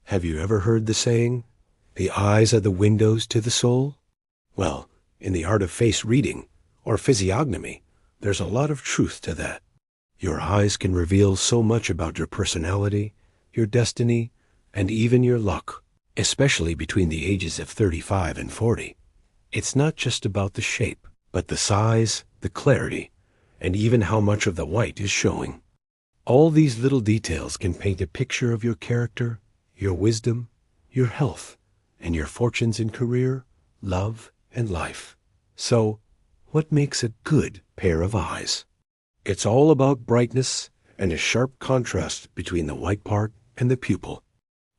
Have you ever heard the saying, "The eyes are the windows to the soul"? Well, in the art of face reading, or physiognomy, there's a lot of truth to that. Your eyes can reveal so much about your personality, your destiny, and even your luck, especially between the ages of 35 and 40. It's not just about the shape, but the size, the clarity, and even how much of the white is showing. All these little details can paint a picture of your character, your wisdom, your health, and your fortunes in career, love, and life. So, what makes a good pair of eyes? It's all about brightness and a sharp contrast between the white part and the pupil.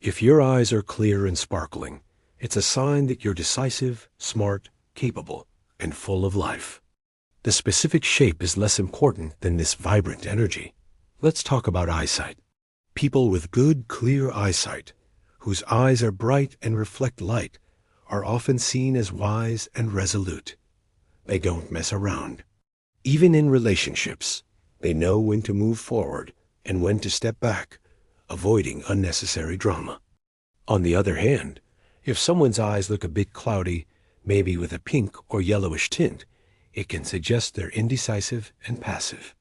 If your eyes are clear and sparkling, it's a sign that you're decisive, smart, capable, and full of life. The specific shape is less important than this vibrant energy. Let's talk about eyesight. People with good, clear eyesight, whose eyes are bright and reflect light, are often seen as wise and resolute. They don't mess around. Even in relationships, they know when to move forward and when to step back, avoiding unnecessary drama. On the other hand, if someone's eyes look a bit cloudy, maybe with a pink or yellowish tint, it can suggest they're indecisive and passive.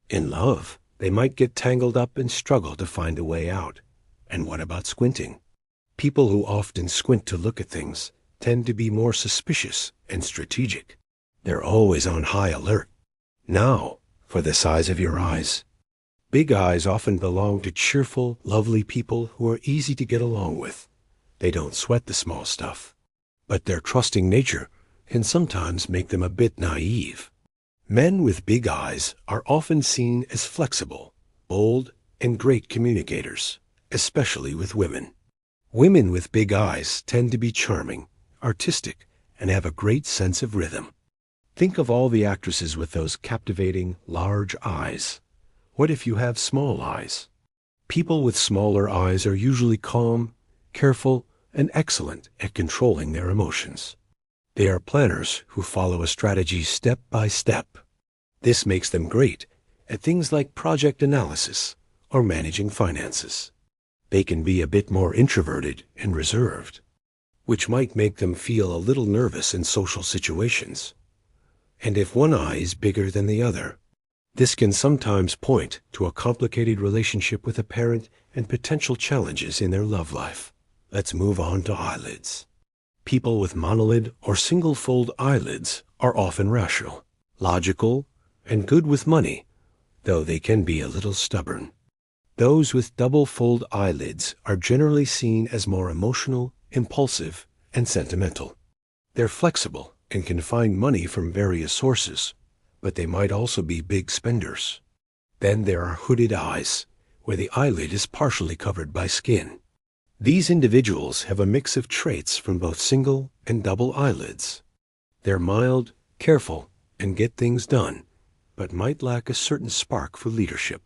In love, they might get tangled up and struggle to find a way out. And what about squinting? People who often squint to look at things tend to be more suspicious and strategic. They're always on high alert. Now, for the size of your eyes. Big eyes often belong to cheerful, lovely people who are easy to get along with. They don't sweat the small stuff. But their trusting nature can sometimes make them a bit naive. Men with big eyes are often seen as flexible, bold, and great communicators, especially with women. Women with big eyes tend to be charming, artistic, and have a great sense of rhythm. Think of all the actresses with those captivating, large eyes. What if you have small eyes? People with smaller eyes are usually calm, careful, and excellent at controlling their emotions. They are planners who follow a strategy step by step. This makes them great at things like project analysis or managing finances. They can be a bit more introverted and reserved, which might make them feel a little nervous in social situations. And if one eye is bigger than the other, this can sometimes point to a complicated relationship with a parent and potential challenges in their love life. Let's move on to eyelids. People with monolid or single-fold eyelids are often rational, logical, and good with money, though they can be a little stubborn. Those with double-fold eyelids are generally seen as more emotional, impulsive, and sentimental. They're flexible and can find money from various sources, but they might also be big spenders. Then there are hooded eyes, where the eyelid is partially covered by skin. These individuals have a mix of traits from both single and double eyelids. They're mild, careful, and get things done, but might lack a certain spark for leadership.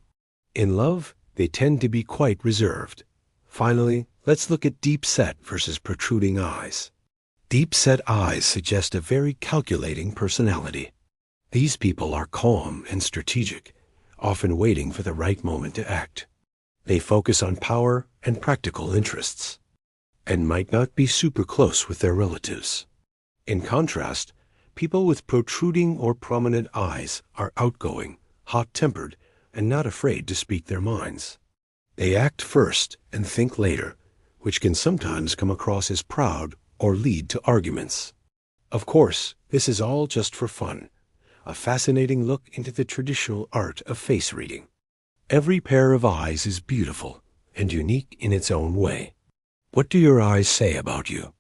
In love, they tend to be quite reserved. Finally, let's look at deep-set versus protruding eyes. Deep-set eyes suggest a very calculating personality. These people are calm and strategic, often waiting for the right moment to act. They focus on power and practical interests, and might not be super close with their relatives. In contrast, people with protruding or prominent eyes are outgoing, hot-tempered, and not afraid to speak their minds. They act first and think later, which can sometimes come across as proud or lead to arguments. Of course, this is all just for fun, a fascinating look into the traditional art of face reading. Every pair of eyes is beautiful and unique in its own way. What do your eyes say about you?